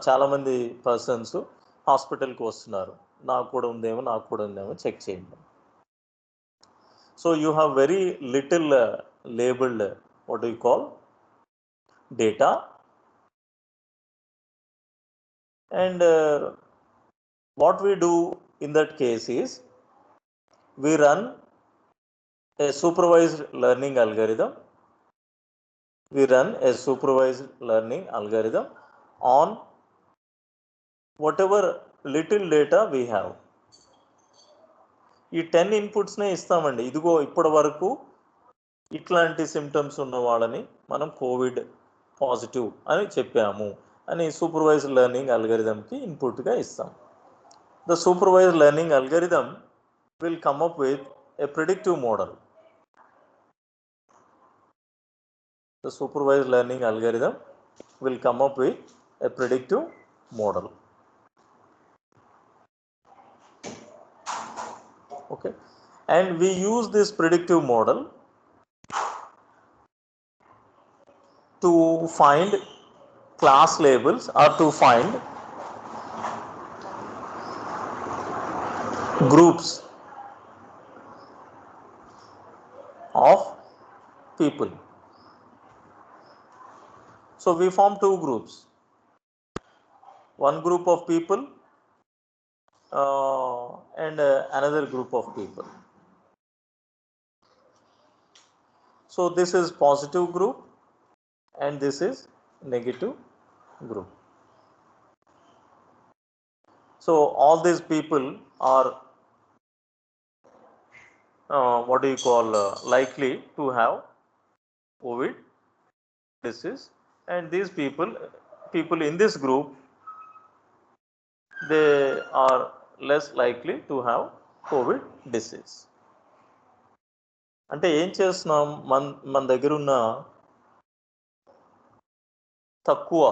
చాలామంది persons హాస్పిటల్కి వస్తున్నారు, నాకు కూడా ఉందేమో check చేయండి. So you have very little labelled what you call data. And what we do in that case is we run a supervised learning algorithm. We run a supervised learning algorithm on whatever little data we have. ఈ 10 ఇన్పుట్స్నే ఇస్తామండి. ఇదిగో ఇప్పటి వరకు ఇట్లాంటి symptoms ఉన్న వాళ్ళని మనం Covid positive అని చెప్పాము అని సూపర్వైజ్డ్ లెర్నింగ్ అల్గరిథంకి ఇన్పుట్గా ఇస్తాం. The supervised learning algorithm will come up with a predictive model. The supervised learning algorithm will come up with a predictive model. Okay, and we use this predictive model to find class labels or to find groups of people. So we form 2 groups. One group of people and another group of people. So this is positive group and this is negative group. So all these people are what do you call likely to have COVID disease, and these people in this group, they are less likely to have COVID disease. అంటే ఏం చేస్తున్నాం, మన దగ్గర ఉన్న తక్కువ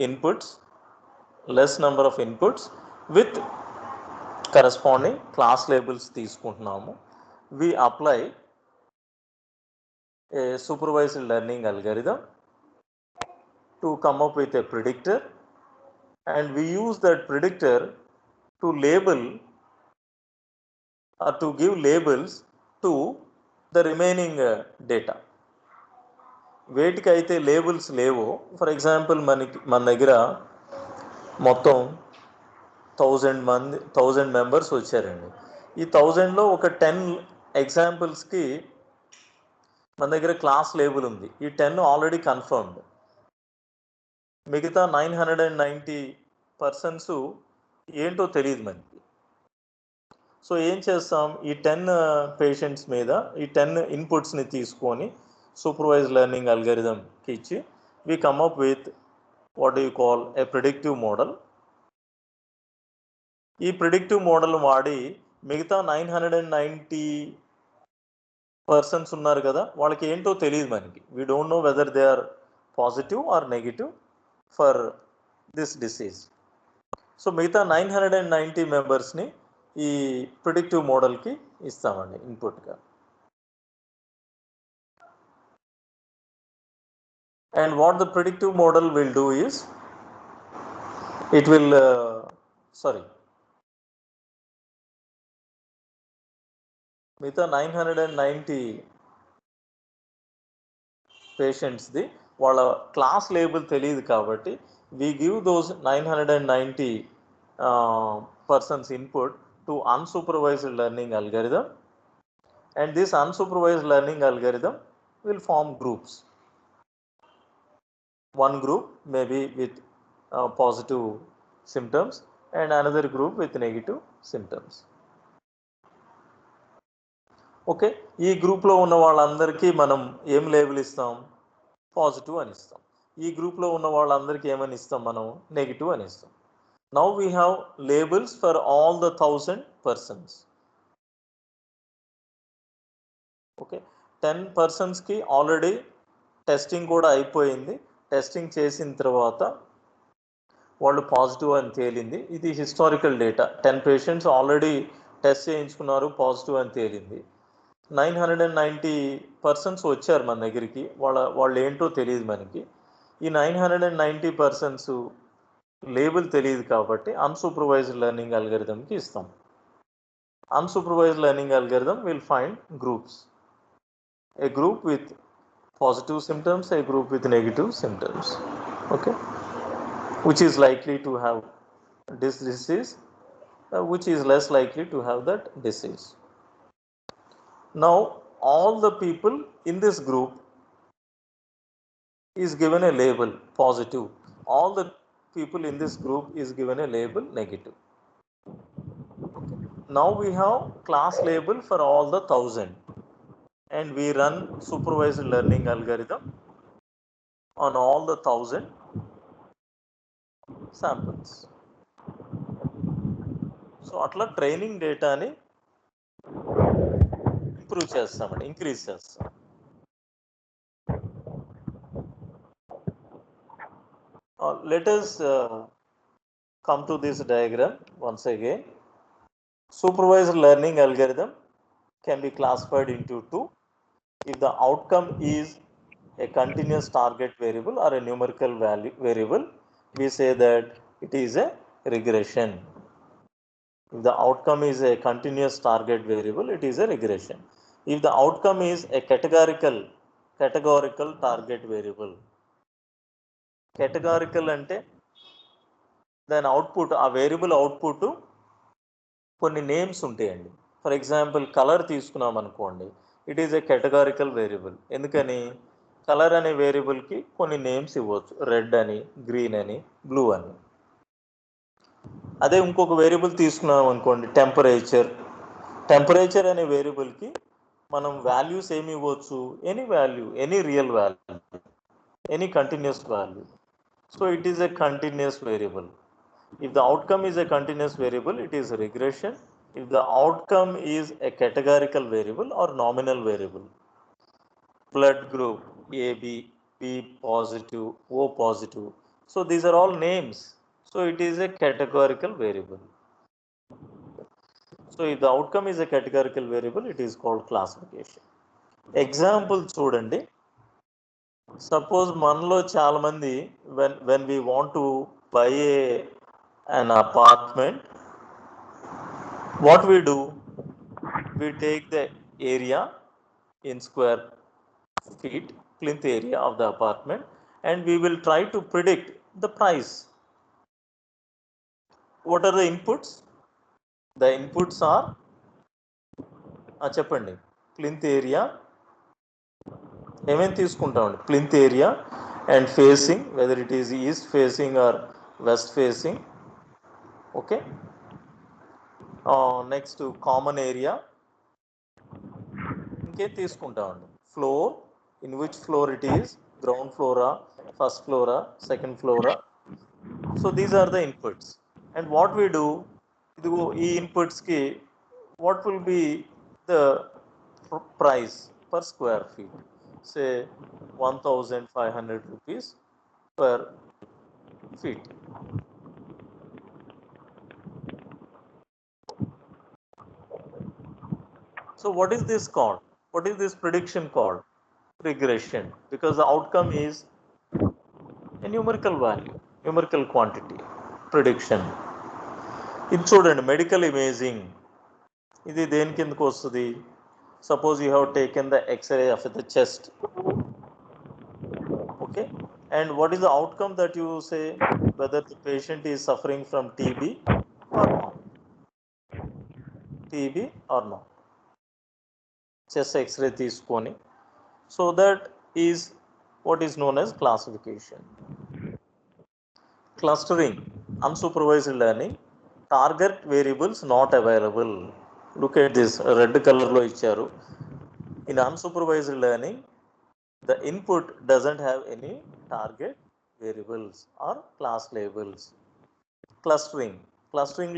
inputs, less number of inputs with corresponding class labels తీసుకుంటున్నాము. We apply a supervised learning algorithm to come up with a predictor, and we use that predictor to label or to give labels to the remaining data. వేటికైతే labels లేవో, for example మన దగ్గర మొత్తం 1000 members వచ్చారండి. ఈ 1000లో ఒక 10 ఎగ్జాంపుల్స్కి మన దగ్గర క్లాస్ లేబుల్ ఉంది. ఈ 10 ఆల్రెడీ కన్ఫర్మ్డ్. మిగతా 990 పర్సన్స్ ఏంటో తెలియదు మనకి. సో ఏం చేస్తాం, ఈ 10 పేషెంట్స్ మీద ఈ 10 ఇన్పుట్స్ని తీసుకొని సూపర్వైజ్ లెర్నింగ్ అల్గోరిథంకి ఇచ్చి we come up with what you call a predictive model. ఈ ప్రిడిక్టివ్ మోడల్ వాడి మిగతా 990 పర్సన్స్ ఉన్నారు కదా, వాళ్ళకి ఏంటో తెలియదు మనకి. We don't know whether they are positive or negative for this disease. So మిగతా 990 మెంబర్స్ని ఈ ప్రిడిక్టివ్ మోడల్కి ఇస్తామండి ఇన్పుట్గా. And what the predictive model will do is, it will మిగతా 990 పేషెంట్స్ది వాళ్ళ క్లాస్ లేబుల్ తెలియదు కాబట్టి we give those 990 persons input to unsupervised learning algorithm, and this unsupervised learning algorithm will form groups. One group may be with positive symptoms and another group with negative symptoms. Okay, ఈ గ్రూప్లో ఉన్న వాళ్ళందరికీ మనం ఏం label ఇస్తాం, positive అని ఇస్తాం. ఈ గ్రూప్లో ఉన్న వాళ్ళందరికీ ఏమని ఇస్తాం, మనం నెగిటివ్ అని ఇస్తాం. Now we have labels for all the 1000 persons. Okay, 10 పర్సన్స్కి ఆల్రెడీ టెస్టింగ్ కూడా అయిపోయింది. టెస్టింగ్ చేసిన తర్వాత వాళ్ళు పాజిటివ్ అని తేలింది. ఇది historical data. 10 patients already test చేయించుకున్నారు, పాజిటివ్ అని తేలింది. 990 పర్సన్స్ వచ్చారు మన దగ్గరికి, వాళ్ళు ఏంటో తెలియదు మనకి. ఈ 990 పర్సన్స్ లేబుల్ తెలియదు కాబట్టి అన్సూపర్వైజ్డ్ లెర్నింగ్ అల్గోరిథంకి ఇస్తాం. Unsupervised learning algorithm will find groups, A group with positive symptoms, a group with negative symptoms, okay, which is likely to have this disease, which is less likely to have that disease. Now all the people in this group is given a label positive, all the people in this group is given a label negative. Okay. Now we have class label for all the 1000, and we run supervised learning algorithm on all the 1000 samples. So అట్లా training డేటాని improve చేస్తామండి, increase చేస్తాం. Let us come to this diagram once again. Supervised learning algorithm can be classified into two. If the outcome is a continuous target variable or a numerical value variable, we say that it is a regression. If the outcome is a continuous target variable, it is a regression. If the outcome is a categorical target variable, categorical అంటే దాని output, ఆ variable output కొన్ని names ఉంటాయండి. For example colour తీసుకున్నాం అనుకోండి, it is a categorical variable. ఎందుకని, colour అనే వేరియబుల్కి కొన్ని నేమ్స్ ఇవ్వచ్చు, రెడ్ అని, గ్రీన్ అని, బ్లూ అని. అదే ఇంకొక వేరియబుల్ తీసుకున్నాం అనుకోండి, టెంపరేచర్ అనే వేరియబుల్కి మనం వాల్యూస్ ఏమి ఇవ్వచ్చు, any value, any real value, any continuous value. So it is a continuous variable. If the outcome is a continuous variable, it is a regression. if the outcome is a categorical variable or nominal variable. Blood group AB, B positive, O positive. So these are all names. So it is a categorical variable. So if the outcome is a categorical variable, it is called classification. Example చూడండి. Suppose మనలో చాలా మంది when we want to buy an apartment, what we do? We take the area in square feet, plinth area of the apartment, and we will try to predict the price. What are the inputs? The inputs are చెప్పండి, plinth area ఏమేమి తీసుకుంటామండి, plinth area and facing, whether it is east facing or west facing. Okay. Next common area ఇంకే తీసుకుంటామండి, floor, in which floor it is, ground floor, first floor, second floor. So these are the inputs, and what we do, ఇదిగో ఈ inputs కి what will be the price per square feet, say 1500 rupees per feet. So what is this called? What is this prediction called? Regression, because the outcome is a numerical value, numerical quantity. Prediction. ఇది చూడండి, medical imaging, ఇది దేని కిందకు వస్తుంది? Suppose you have taken the x ray of the chest. Okay, and what is the outcome that you say whether the patient is suffering from TB or not? TB or not? Chest X-ray తీసుకొని. So that is what is known as classification. Clustering, unsupervised learning, target variables not available. Look at this, red color lo icharu. In unsupervised learning, the input doesn't have any target variables or class labels. Clustering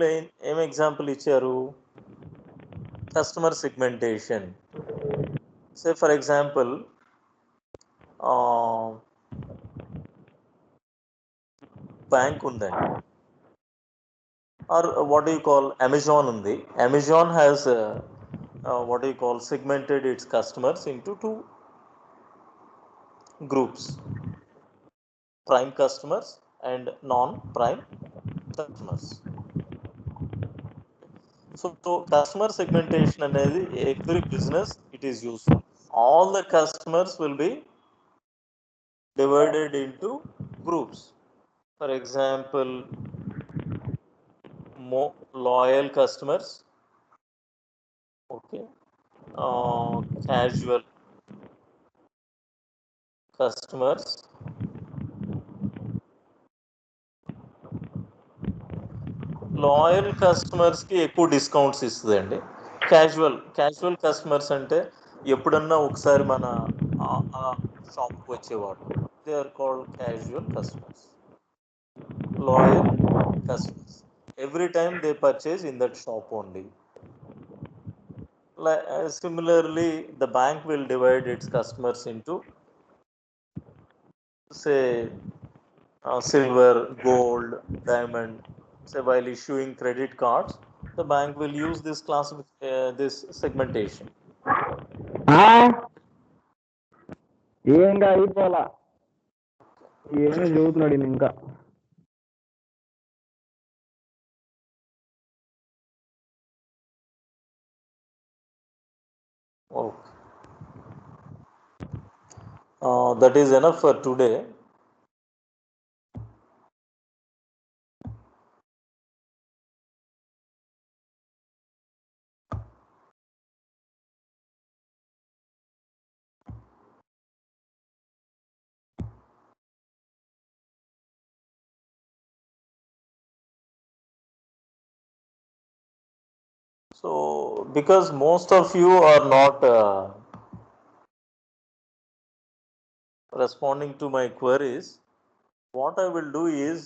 లో ఏం example ఇచ్చారు? Customer segmentation. Say for example, bank ఉందండి, or what do you call, Amazon undi. Amazon has what do you call, segmented its customers into two groups, prime customers and non-prime customers. So customer segmentation అనేది every business it is useful. All the customers will be divided into groups. For example, more loyal customers, okay, casual customers, loyal కస్టమర్స్కి ఎక్కువ discounts ఇస్తుందండి. Casual customers అంటే ఎప్పుడన్నా ఒకసారి మన షాప్కి వచ్చేవాడు, they are called casual customers. Loyal customers, every time they purchase in that shop only. Similarly, the bank will divide its customers into, say, silver, gold, diamond. Say while issuing credit cards, the bank will use this this segmentation. ఏంగా అయిపోలా, ఏమో చదువుతున్నాడు ఈయన ఇంకా. Okay. That is enough for today. So because most of you are not responding to my queries, what I will do is